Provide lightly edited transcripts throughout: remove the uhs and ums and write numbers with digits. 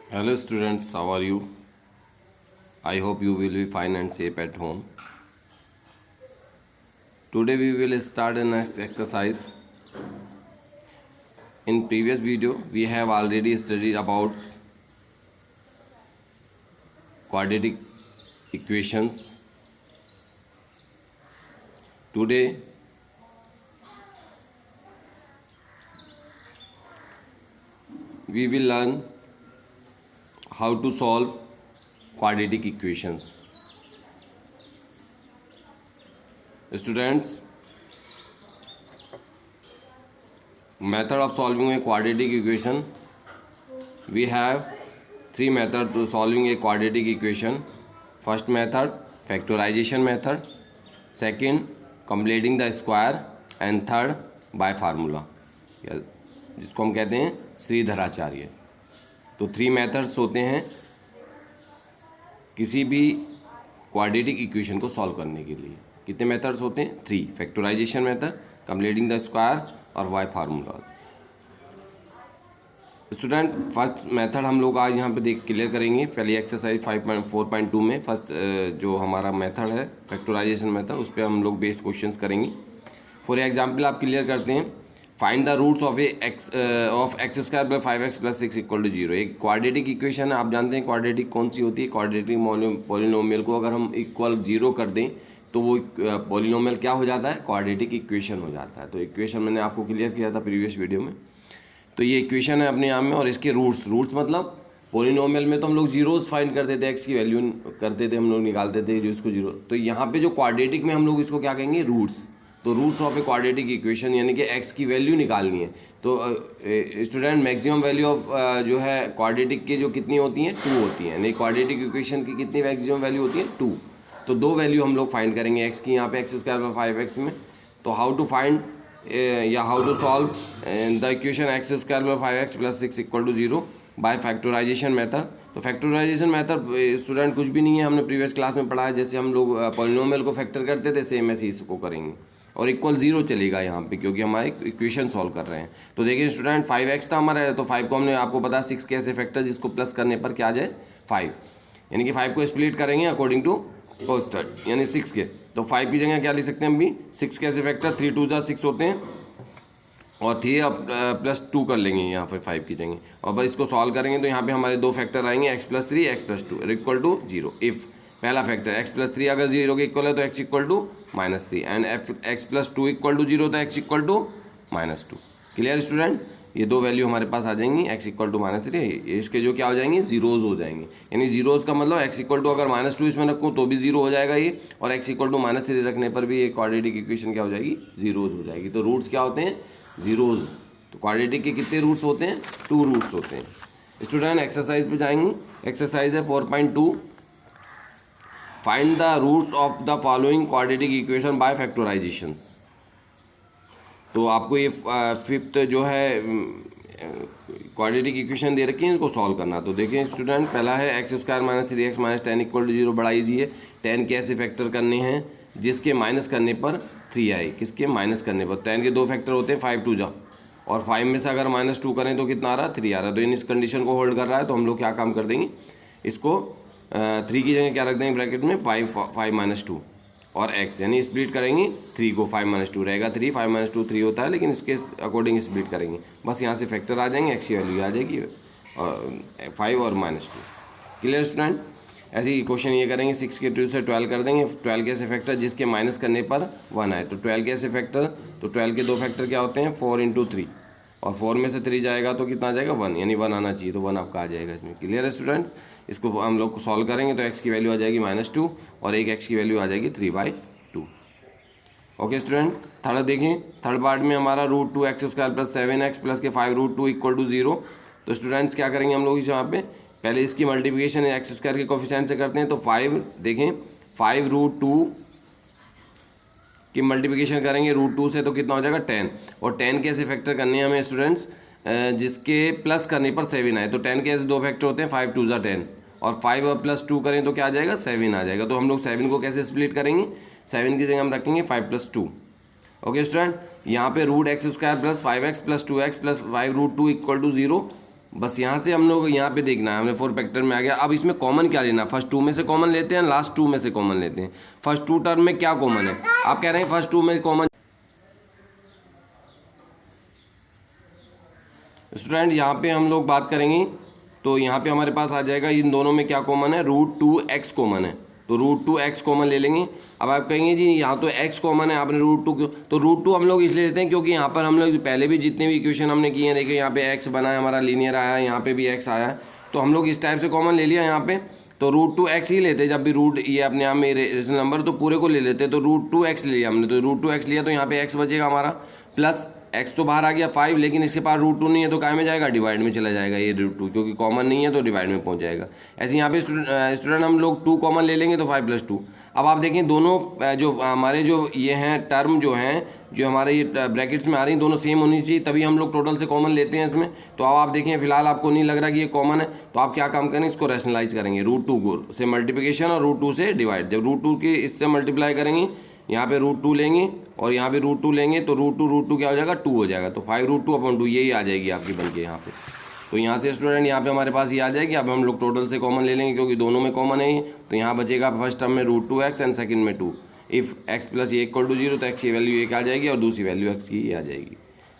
Hello students, how are you? I hope you will be fine and safe at home. Today we will start an exercise. In previous video we have already studied about quadratic equations. Today we will learn how to solve quadratic equations. Students, method of solving a quadratic equation. We have three methods to solving a quadratic equation. First method, factorization method. Second, completing the square. And third, by formula, जिसको हम कहते हैं श्रीधराचार्य. तो three methods होते हैं किसी भी quadratic equation को सॉल्व करने के लिए. कितने मेथड्स होते हैं? Three. Factorization method, completing the square और y formula. Student, first method हम लोग आज यहाँ पे देख क्लियर करेंगे. पहले एक्सरसाइज 5.4.2 में फर्स्ट जो हमारा मेथड है फैक्टराइजेशन मेथड, उस पर हम लोग बेस क्वेश्चंस करेंगे. फॉर एग्जांपल आप क्लियर करते हैं, find the roots of x square plus 5x plus 6 equal to 0. एक क्वाड्रेटिक इक्वेशन है. आप जानते हैं क्वाड्रेटिक कौन सी होती है? क्वाड्रेटिक पॉलिनोमियल को अगर हम इक्वल 0 कर दें तो वो पॉलिनोमियल क्या हो जाता है? क्वाड्रेटिक इक्वेशन हो जाता है. तो इक्वेशन मैंने आपको क्लियर किया था प्रीवियस वीडियो में. तो ये इक्वेशन है अपने आप में, और इसके रूट्स मतलब पॉलिनोमियल में तो हम लोग जीरोस फाइंड करते थे, एक्स की वैल्यू करते थे, हम लोग निकालते थे जो इसको जीरो. तो यहाँ पे जो क्वाड्रेटिक में हम लोग इसको क्या कहेंगे? रूट्स. तो roots of a quadratic equation यानी कि एक्स की वैल्यू निकालनी है. तो स्टूडेंट, मैक्सिमम वैल्यू ऑफ जो है क्वाड्रेटिक के जो कितनी होती हैं? 2 होती हैं. यानी क्वाड्रेटिक इक्वेशन की कितनी मैक्सिमम वैल्यू होती है? 2. तो दो वैल्यू हम लोग फाइंड करेंगे एक्स की, यहाँ पे एक्स स्क्वायर प्लस 5x में. तो हाउ टू फाइंड या how to solve the equation x square plus 5x plus 6 equal to 0 by factorization method. तो फैक्टराइजेशन मेथड स्टूडेंट कुछ भी नहीं है, हमने प्रीवियस क्लास में पढ़ा है. जैसे हम लोग पॉलिनोमियल को फैक्टर करते थे, सेम ऐसे इसको करेंगे. और इक्वल 0 चलेगा यहाँ पे, क्योंकि हमारे इक्वेशन सॉल्व कर रहे हैं. तो देखिए स्टूडेंट, 5x था हमारा, तो 5 को हमने आपको पता 6 के ऐसे फैक्टर जिसको प्लस करने पर क्या आ जाए? 5. यानी कि 5 को स्प्लिट करेंगे अकॉर्डिंग टू कोस्टर्ड, यानी 6 के. तो 5 की जगह क्या लिख सकते हैं हम भी? 6 के ऐसे फैक्टर 3 2 जा 6 होते हैं, और 3 अब प्लस 2 कर लेंगे यहाँ पे 5 की जगह. और बस इसको सॉल्व करेंगे तो यहाँ पे हमारे दो फैक्टर आएंगे, x plus 3 x plus 2 equal to 0. If पहला फैक्टर x प्लस 3 अगर 0 के इक्वल है तो x equal to -3, and x plus 2 equal to 0 तो x equal to -2. Clear student? ये दो वैल्यू हमारे पास आ जाएंगी, x इक्वल टू -3. इसके जो क्या हो जाएंगे? जीरोज़ हो जाएंगे. यानी जीरोज़ का मतलब x इक्वल टू अगर -2 इसमें रखूँ तो भी 0 हो जाएगा ये, और x इक्वल टू -3 रखने पर भी ये क्वाड्रेटिक इक्वेशन क्या हो जाएगी? जीरोज़ हो जाएगी. तो रूट्स क्या होते हैं? जीरोज़. तो क्वाड्रेटिक के कितने रूट्स होते हैं? 2 रूट्स होते हैं. स्टूडेंट, एक्सरसाइज पे जाएंगे. एक्सरसाइज है 4.2. Find the roots of the following quadratic equation by factorization. तो आपको ये फिफ्थ जो है क्वाड्रेटिक इक्वेशन दे रखी है, इसको सॉल्व करना. तो देखिए स्टूडेंट, पहला है x square minus 3x minus 10 equal to 0. बड़ा ईजी है. 10 के ऐसे फैक्टर करने हैं जिसके माइनस करने पर 3 आए. किसके माइनस करने पर? 10 के दो फैक्टर होते हैं, 5 2 जा, और 5 में से अगर -2 करें तो कितना आ रहा है? 3 आ रहा है. तो इन इस कंडीशन को होल्ड कर रहा है. तो हम लोग क्या काम कर देंगे? इसको 3 की जगह क्या रख देंगे ब्रैकेट में? 5 -2 और x, यानी स्प्लिट करेंगे 3 को. 5 -2 रहेगा 3, 5 -2 3 होता है, लेकिन इसके अकॉर्डिंग स्प्लिट करेंगे. बस यहाँ से फैक्टर आ जाएंगे, x की वैल्यू आ जाएगी 5 और -2. Clear student? ऐसे ही क्वेश्चन ये करेंगे. 6 के 2 से 12 कर देंगे. 12 के ऐसे फैक्टर जिसके माइनस करने पर 1 आए. तो 12 के ऐसे फैक्टर, तो 12 के दो फैक्टर क्या होते हैं? 4 × 3, और 4 में से 3 जाएगा तो कितना आ जाएगा? 1, यानी 1 आना चाहिए. तो 1 आपका आ जाएगा इसमें. क्लियर है स्टूडेंट्स? इसको हम लोग सॉल्व करेंगे तो x की वैल्यू आ जाएगी -2, और एक x की वैल्यू आ जाएगी 3/2. ओके स्टूडेंट, थर्ड देखें. थर्ड पार्ट में हमारा √2x square plus 7x plus के 5√2 इक्वल टू 0. तो स्टूडेंट्स क्या करेंगे हम लोग यहाँ पे? पहले इसकी मल्टीप्लिकेशन एक्स स्क्वायर के कोफिशिएंट से करते हैं. तो 5 देखें, 5√2 की मल्टीप्लिकेशन करेंगे √2 से तो कितना हो जाएगा? 10. और 10 के ऐसे फैक्टर करने हैं हमें स्टूडेंट्स जिसके प्लस करने पर 7 आए. तो 10 के ऐसे दो फैक्टर होते हैं, 5 2 जा 10, और 5 और +2 करें तो क्या आ जाएगा? 7 आ जाएगा. तो हम लोग 7 को कैसे स्प्लिट करेंगे? 7 की जगह हम रखेंगे 5 + 2. ओके स्टूडेंट, यहाँ पे √x² plus 5x plus 2x plus 5√2 equal to 0 बस यहाँ से हम लोग यहाँ पे देखना है, हमने 4 फैक्टर में आ गया। अब इसमें कॉमन क्या लेना, फर्स्ट 2 में से कॉमन लेते हैं, लास्ट 2 में से कॉमन लेते हैं। फर्स्ट 2 टर्म में क्या कॉमन है, आप कह रहे हैं फर्स्ट 2 में कॉमन। स्टूडेंट यहाँ पे हम लोग बात करेंगे तो यहाँ पे हमारे पास आ जाएगा इन दोनों में क्या कॉमन है, √2x कॉमन है, तो √2x कॉमन ले लेंगे। अब आप कहेंगे जी यहाँ तो x कॉमन है, आपने √2 क्यों, तो √2 हम लोग इसलिए लेते हैं क्योंकि यहाँ पर हम लोग पहले भी जितने भी इक्वेशन हमने किए हैं, देखिए यहाँ पे x बना है हमारा, लीनियर आया है, यहाँ पे भी x आया है, तो हम लोग इस टाइप से कॉमन ले लिया यहाँ पे, तो √2x ही लेते हैं। जब भी रूट ये अपने आप में रेशनल नंबर तो पूरे को ले लेते हैं, तो √2x ले लिया हमने, तो √2x लिया तो यहाँ पे x बचेगा हमारा, प्लस x तो बाहर आ गया 5, लेकिन इसके पास √2 नहीं है तो काय में जाएगा, डिवाइड में चला जाएगा ये √2, क्योंकि कॉमन नहीं है तो डिवाइड में पहुंच जाएगा। ऐसे यहाँ पे स्टूडेंट हम लोग 2 कॉमन ले लेंगे तो 5 + 2। अब आप देखें दोनों जो हमारे जो ये हैं टर्म जो हैं, जो हमारे ये ब्रैकेट्स में आ रही हैं, दोनों सेम होनी चाहिए, तभी हम लोग टोटल से कॉमन लेते हैं इसमें। तो अब आप देखें फिलहाल आपको नहीं लग रहा कि ये कॉमन है, तो आप क्या काम करेंगे, इसको रैशनलाइज करेंगे, √2 से मल्टीप्लिकेशन और √2 से डिवाइड। जब √2 के इससे मल्टीप्लाई करेंगे, यहाँ पे √2 लेंगे और यहाँ पे √2 लेंगे, तो √2 क्या हो जाएगा, 2 हो जाएगा, तो 5√2/2 यही आ जाएगी आपकी बन के यहाँ पे। तो यहाँ से स्टूडेंट यहाँ पे हमारे पास ये आ जाएगी। अब हम लोग टोटल से कॉमन ले लेंगे क्योंकि दोनों में कॉमन है, तो यहाँ बचेगा फर्स्ट टर्म में √2x एंड सेकंड में 2। इफ़ x + a = 0 तो x की वैल्यू 1 आ जाएगी और दूसरी वैल्यू x की आ जाएगी।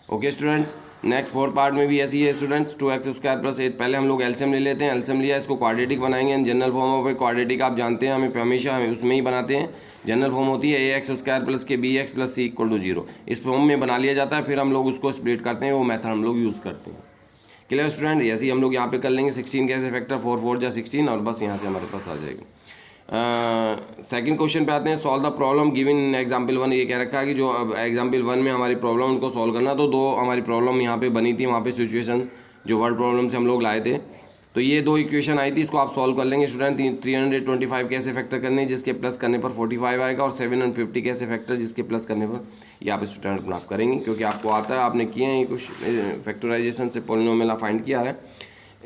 Okay students, next 4th part में भी ऐसी है स्टूडेंट्स, 2x² + 8। पहले हम लोग एलसीएम ले लेते हैं, एलसीएम लिया, इसको क्वाड्रेटिक बनाएंगे। जनरल फॉर्म ऑफ क्वाड्रेटिक आप जानते हैं, हमें उसमें ही बनाते हैं। जनरल फॉर्म होती है ax² + k bx + c = 0। इस फॉर्म में बना लिया जाता है, फिर हम लोग उसको स्प्लिट करते हैं, वो मेथड हम लोग यूज़ करते हैं। क्लियर स्टूडेंट, ऐसे ही हम लोग यहाँ पे कर लेंगे 16 कैसे फैक्टर, 4 4 जा 16, और बस यहाँ से हमारे पास आ जाएगा। सेकंड क्वेश्चन पे आते हैं, solve the problem given in example 1। ये कह रखा है कि जो एग्जाम्पल 1 में हमारी प्रॉब्लम उनको सॉल्व करना, तो 2 हमारी प्रॉब्लम यहाँ पे बनी थी, वहाँ पे सिचुएशन जो वर्ड प्रॉब्लम से हम लोग लाए थे, तो ये 2 इक्वेशन आई थी, इसको आप सॉल्व कर लेंगे स्टूडेंट। 325 कैसे फैक्टर करने, जिसके प्लस करने पर 45 आएगा, और 750 कैसे फैक्टर, जिसके प्लस करने पर ये आप स्टूडेंट आप करेंगे, क्योंकि आपको आता है, आपने किए हैं कुछ फैक्टराइजेशन से पॉलिनोमियल फाइंड किया है।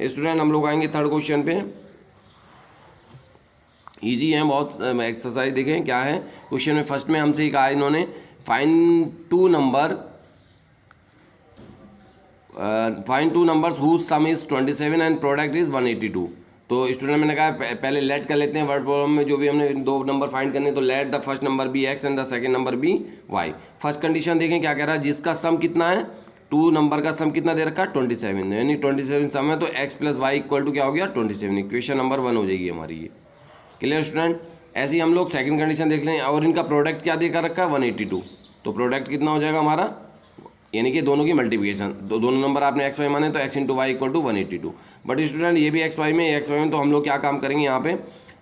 स्टूडेंट हम लोग आएंगे थर्ड क्वेश्चन पे, इजी है बहुत एक्सरसाइज। देखें क्या है क्वेश्चन में, फर्स्ट में हमसे कहा इन्होंने find 2 numbers whose sum is 27 and product is 182। तो स्टूडेंट मैंने कहा पहले लेट कर लेते हैं वर्ड प्रॉब्लम में, जो भी हमने 2 नंबर फाइंड करने, तो let the first number be x and the second number be y। First condition देखें क्या कह रहा है, जिसका सम कितना है, 2 नंबर का सम कितना दे रखा है, 27, यानी 27 सम है, तो x + y = क्या हो गया, 27। इक्वेशन नंबर 1 हो जाएगी हमारी ये। क्लियर स्टूडेंट, ऐसे ही हम लोग सेकंड कंडीशन देख लें, और इनका प्रोडक्ट क्या देकर रखा है, 182, तो प्रोडक्ट कितना हो जाएगा हमारा, यानी कि दोनों की मल्टीप्लिकेशन, तो दोनों नंबर आपने x y माने तो x × y = 182। बट स्टूडेंट ये भी x y में, तो हम लोग क्या काम करेंगे यहाँ पे,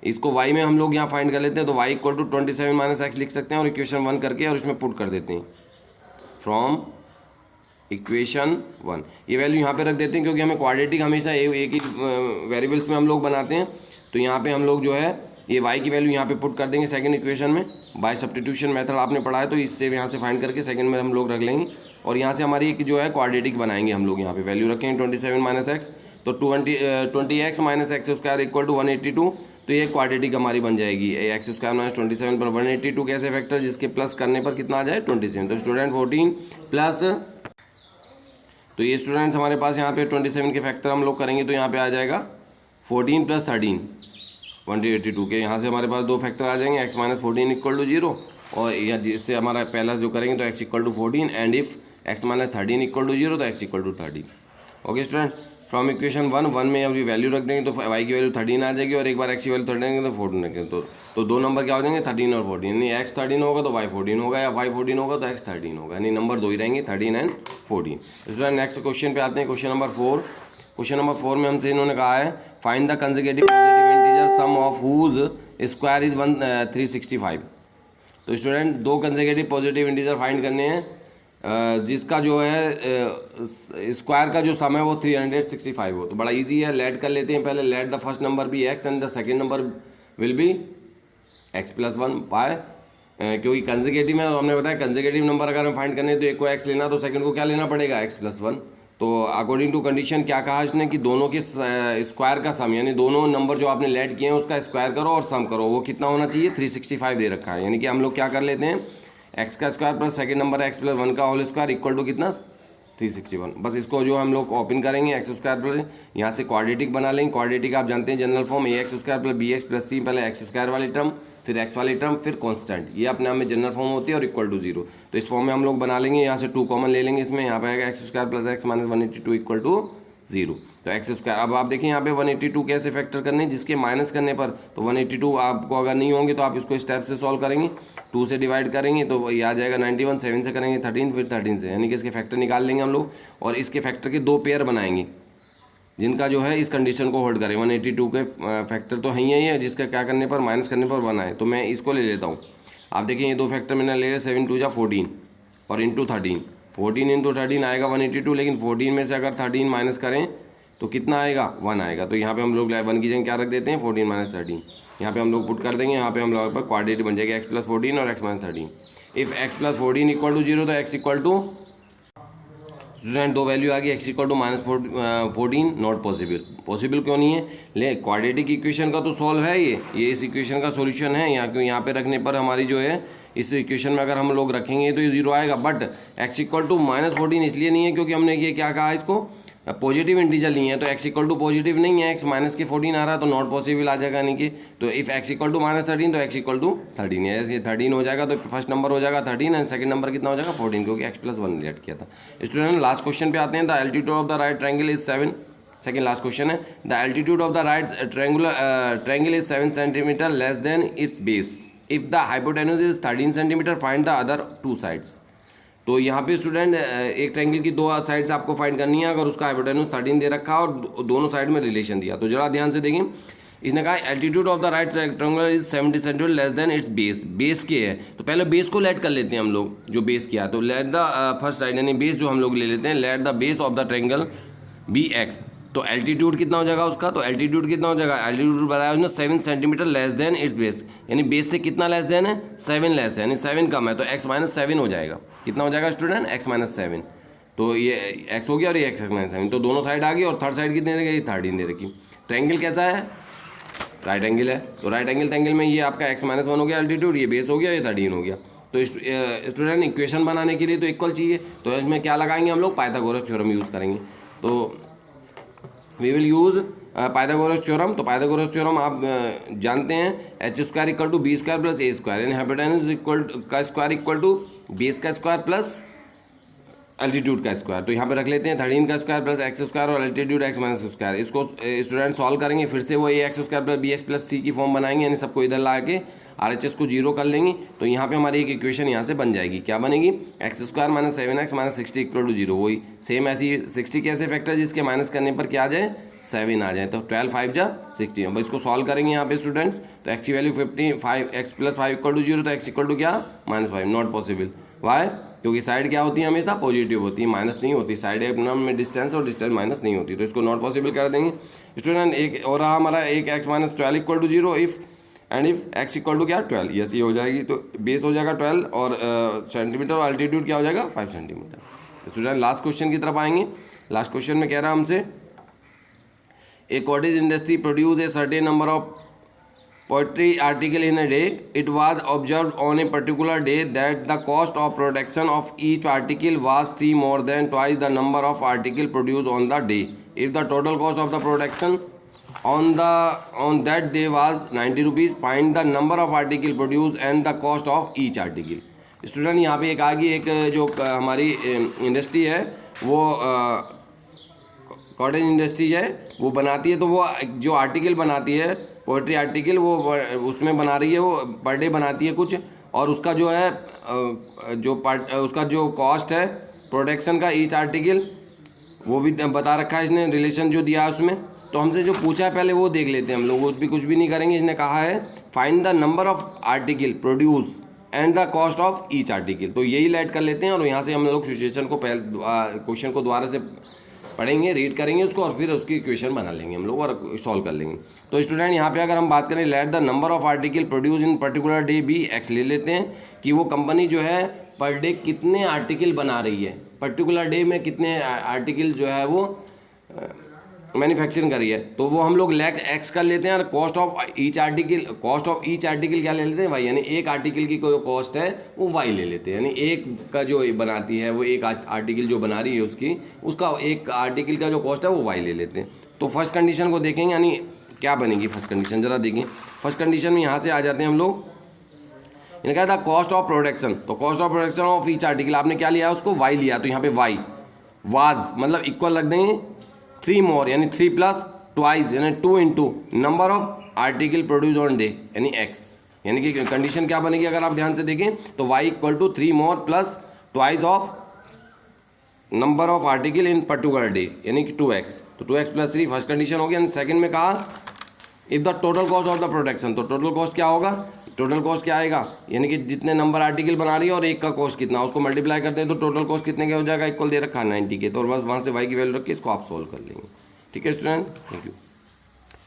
इसको y में हम लोग यहाँ फाइंड कर लेते हैं, तो y = 27 - x लिख सकते हैं, और इक्वेशन 1 करके और इसमें पुट कर देते हैं फ्रॉम इक्वेशन 1। ये वैल्यू यहाँ पे रख देते हैं, क्योंकि हमें क्वाड्रेटिक हमेशा एक ही वेरिएबल्स में हम लोग बनाते हैं, तो यहाँ पे हम लोग जो है ये y की वैल्यू यहाँ पे पुट कर देंगे सेकंड इक्वेशन में। बाय सब्स्टिट्यूशन मेथड आपने पढ़ा है, तो इससे यहाँ से फाइंड करके सेकंड में हम लोग रख लेंगे, और यहाँ से हमारी एक जो है क्वाड्रेटिक बनाएंगे हम लोग, यहाँ पे वैल्यू रखेंगे 27 - x, तो 20x - x² = 182, तो ये क्वाड्रेटिक हमारी बन जाएगी। x² - 27 पर 182 कैसे फैक्टर, जिसके प्लस करने पर कितना आ जाए, 27। तो स्टूडेंट 14 प्लस, तो ये स्टूडेंट्स हमारे पास यहाँ पे 27 के फैक्टर हम लोग करेंगे, तो यहाँ पे आ जाएगा 14 + 13 182 के। यहाँ से हमारे पास 2 फैक्टर आ जाएंगे, x - 14 = 0, और या जिससे हमारा पहला जो करेंगे तो x = 14, एंड इफ x - 13 = 0 तो x = 13। Okay student, from equation 1 में अभी वैल्यू रख देंगे, तो y की वैल्यू 13 आ जाएगी, और एक बार x की वैल्यू 13 देंगे तो 14 रखेंगे, तो 2 नंबर क्या हो जाएंगे, 13 और 14, यानी x 13 होगा तो y 14 होगा, या y 14 होगा तो x 13 होगा, यानी नंबर 2 ही रहेंगे, 13 एंड 14। स्टूडेंट नेक्स्ट क्वेश्चन पे आते हैं, क्वेश्चन नंबर 4। क्वेश्चन नंबर 4 में हमसे इन्होंने कहा है find the consecutive positive integer sum of whose square is 365। तो student 2 consecutive positive integer find करने हैं, जिसका जो है स्क्वायर का जो सम है वो 365 हो। तो बड़ा इजी है, लेट कर लेते हैं पहले, let the first number be x and the second number will be x + 1 by, क्योंकि कंसेक्यूटिव में हमने बताया कंसेक्यूटिव नंबर अगर हम फाइंड करने तो एक को x लेना, तो सेकंड को क्या लेना पड़ेगा, x + 1। तो अकॉर्डिंग टू कंडीशन क्या कहा इसने कि दोनों के स्क्वायर का सम, यानी दोनों नंबर जो आपने लेट किए हैं उसका स्क्वायर करो और सम करो, वो कितना होना चाहिए, 365 दे रखा है। यानी कि हम लोग क्या कर लेते हैं, x का square plus second number x + 1 का होल स्क्वायर इक्वल टू कितना, 361। बस इसको जो हम लोग ओपन करेंगे एक्स स्क्वायर प्लस यहाँ से क्वाड्रेटिक बना लेंगे। क्वाड्रेटिक आप जानते हैं general form a x square plus b x plus c, पहले एक्स स्क्वायर वाली टर्म फिर एक्स वाली टर्म फिर कांस्टेंट, ये अपने आप में जनरल फॉर्म होती है और इक्वल टू 0। तो इस फॉर्म में हम लोग बना लेंगे, यहाँ से 2 कॉमन ले लेंगे इसमें, यहाँ पे आएगा x square plus x minus 182 equal to 0। तो एक्स स्क्वायर, अब आप देखिए यहाँ पे 182 कैसे फैक्टर करने, जिसके माइनस करने पर तो 182 आपको अगर नहीं होंगे तो आप इसको स्टेप से सॉल्व करेंगे, 2 से डिवाइड करेंगे तो ये आ जाएगा 91, 7 से करेंगे 13, फिर 13 से, यानी कि इसके फैक्टर निकाल लेंगे हम लोग और इसके फैक्टर के 2 पेयर बनाएंगे जिनका जो है इस कंडीशन को होल्ड करें। 182 के फैक्टर तो है ही है, जिसका क्या करने पर माइनस करने पर 1 आए, तो मैं इसको ले लेता हूँ। आप देखिए ये 2 फैक्टर मैंने ले लिया, 7 2 14 और इंटू 13, 14 इंटू 13 आएगा 182, लेकिन 14 में से अगर 13 माइनस करें तो कितना आएगा 1 आएगा। तो यहाँ पे हम लोग 1 की जगह क्या रख देते हैं 14 माइनस 13, यहाँ पे हम लोग पुट कर देंगे, यहाँ पे हम लोग पर क्वाड्रेटिक बन जाएगा एक्स प्लस 14 और x minus 13। If x plus 14 equal to 0 तो x equal to, student 2 value आ गई, x equal to minus 14 not possible. Possible क्यों नहीं है, ले क्वाड्रेटिक इक्वेशन का तो सॉल्व है ये इस इक्वेशन का सॉल्यूशन है, यहाँ क्यों यहाँ पे रखने पर हमारी जो है इस इक्वेशन में अगर हम लोग रखेंगे तो ये 0 आएगा। But x equal to minus 14 इसलिए नहीं है क्योंकि हमने ये क्या कहा, इसको पॉजिटिव इंटीजर नहीं है, तो एक्स इक्वल टू पॉजिटिव नहीं है, एक्स माइनस के 14 आ रहा है तो नॉट पॉसिबल आ जाएगा, यानी कि तो if x equal to minus 13 तो एक्स इक्वल टू 13 है, ऐसे 13 हो जाएगा तो फर्स्ट नंबर हो जाएगा 13 एंड सेकंड नंबर कितना हो जाएगा 14, क्योंकि एक्स प्लस 1 रिलेट किया था। स्टूडेंट लास्ट क्वेश्चन पे आते हैं। The altitude of the right triangle is 7, second last question है। The altitude of the right triangle is 7 centimetre less than its base, if the hypotenuse is 13 centimetre find the other 2 sides. तो यहाँ पे student एक triangle की 2 sides आपको find करनी है, अगर उसका हाइपोटेन्यूज 13 दे रखा और दोनों साइड में रिलेशन दिया, तो जरा ध्यान से देखें। इसने कहा altitude of the right triangle is 70 centimetre less than its base, base के है तो पहले बेस को लेट कर लेते हैं हम लोग, जो बेस किया तो लेट द फर्स्ट साइड यानी बेस जो हम लोग ले लेते हैं, let the base of the triangle be x. तो एल्टीट्यूड कितना हो जाएगा उसका, तो एल्टीट्यूड कितना हो जाएगा, एल्टीट्यूड बताया उसने 7 centimetre less than its base, यानी बेस से कितना लेस देन है 7 लेस है, यानी 7 कम है, तो x माइनस 7 हो जाएगा। कितना हो जाएगा स्टूडेंट x माइनस 7, तो ये x हो गया और ये x माइनस 7, तो दोनों साइड आ गई और थर्ड साइड कितने दे रखी, 13 दे रखी। ट्रायंगल कैसा है, राइट एंगल है, तो राइट एंगल में ये आपका x माइनस 1 हो गया एल्टीट्यूड, ये बेस हो गया, ये 13 हो गया। तो स्टूडेंट इक्वेशन बनाने के लिए तो इक्वल चाहिए, तो इसमें क्या लगाएंगे हम लोग, पाइथागोरस थ्योरम यूज़ करेंगे। तो we will use Pythagoras theorem. तो पाइथागोरस थ्योरम आप जानते हैं, h square equal to b square plus a square, यानी हाइपोटेन्यूज इक्वल का स्क्वायर इक्वल टू बेस का स्क्वायर प्लस एल्टीट्यूड का स्क्वायर। तो यहाँ पे रख लेते हैं 13 का स्क्वायर प्लस एक्स स्क्वायर और एल्टीट्यूड एक्स माइनस स्क्वायर। इसको स्टूडेंट सॉल्व करेंगे, फिर से वो a x square plus b x plus सी की फॉर्म बनाएंगे, यानी सबको इधर ला के RHS को 0 कर लेंगे, तो यहाँ पे हमारी एक इक्वेशन यहाँ से बन जाएगी। क्या बनेगी, x square minus 7x minus 60 equal to 0। वही सेम ऐसी 60 कैसे फैक्टर जिसके माइनस करने पर क्या आ जाए 7 आ जाए, तो 12 5 जा 60। अब इसको सॉल्व करेंगे यहाँ पे स्टूडेंट्स, तो एक्स की value 55 x plus 5 equal to 0, तो एक्स इक्वल टू क्या माइनस 5, नॉट पॉसिबल। वाई, क्योंकि साइड क्या होती है हमेशा पॉजिटिव होती है, माइनस नहीं होती, साइड अपना में डिस्टेंस और डिस्टेंस माइनस नहीं होती, तो इसको नॉट पॉसिबल कर देंगे। स्टूडेंट एक और रहा हमारा, एक x minus 12 equal to 0 if and if x equal to क्या 12, यस ये हो जाएगी, तो बेस हो जाएगा 12 और सेंटीमीटर और अल्टीट्यूड क्या हो जाएगा 5 सेंटीमीटर। स्टूडेंट लास्ट क्वेश्चन की तरफ आएंगे। लास्ट क्वेश्चन में कह रहा है हमसे, a cottage industry produce a certain number of poetry article in a day, it was observed on a particular day that the cost of production of each article was 3 more than twice the number of article produce on the day, if the total cost of the production on that day was 90 rupees, find the number of article produced and the cost of each article। Student यहाँ पे एक आ गई, एक जो हमारी industry है वो cottage industry है, वो बनाती है, तो वो जो आर्टिकल बनाती है पोएट्री आर्टिकल, वो उसमें बना रही है, वो पर डे बनाती है कुछ, और उसका जो है उसका जो कॉस्ट है प्रोडक्शन का ईच आर्टिकल वो भी बता रखा है इसने, रिलेशन जो दिया है उसमें। तो हमसे जो पूछा है पहले वो देख लेते हैं हम लोग, उस भी कुछ भी नहीं करेंगे। इसने कहा है find the number of article produce and the cost of each article, तो यही लेट कर लेते हैं और यहाँ से हम लोग सिचुएशन को क्वेश्चन को दोबारा से पढ़ेंगे, रीड करेंगे उसको और फिर उसकी इक्वेशन बना लेंगे हम लोग और सॉल्व कर लेंगे। तो स्टूडेंट यहाँ पे अगर हम बात करें let the number of article produce in particular day be x, ले लेते हैं कि वो कंपनी जो है पर डे कितने आर्टिकल बना रही है, पर्टिकुलर डे में कितने आर्टिकल जो है वो मैन्युफैक्चरिंग करी है, तो वो हम लोग लैक एक्स कर लेते हैं और कॉस्ट ऑफ ईच आर्टिकल क्या ले लेते हैं वाई, यानी एक आर्टिकल की कोई कॉस्ट है वो वाई ले लेते हैं, यानी एक का जो बनाती है वो एक आर्टिकल जो बना रही है उसका एक आर्टिकल का जो कॉस्ट है वो वाई ले लेते हैं। तो फर्स्ट कंडीशन को देखेंगे, यानी क्या बनेगी फर्स्ट कंडीशन, ज़रा देखें। फर्स्ट कंडीशन में यहाँ से आ जाते हैं हम लोग, इन्हें कहा था कॉस्ट ऑफ प्रोडक्शन, तो cost of production of each article आपने क्या लिया उसको वाई लिया, तो यहाँ पे वाई वाज मतलब इक्वल रख देंगे 3 मोर यानी 3 प्लस ट्वाइस यानी 2 into number of article produce on day यानी एक्स, यानी कि कंडीशन क्या बनेगी अगर आप ध्यान से देखें तो y equal to 3 more plus twice of number of article in particular day यानी कि 2x, तो 2x प्लस 3 फर्स्ट कंडीशन हो गया। एंड सेकंड में कहा if the total cost of the production, तो टोटल कॉस्ट क्या होगा, टोटल कॉस्ट क्या आएगा, यानी कि जितने नंबर आर्टिकल बना रही है और एक का कॉस्ट कितना उसको मल्टीप्लाई करते हैं तो टोटल कॉस्ट कितने का हो जाएगा, इक्वल दे रखा है 90 के, तो बस वहाँ से वाई की वैल्यू रख के इसको आप सोल्व कर लेंगे। ठीक है स्टूडेंट, थैंक यू।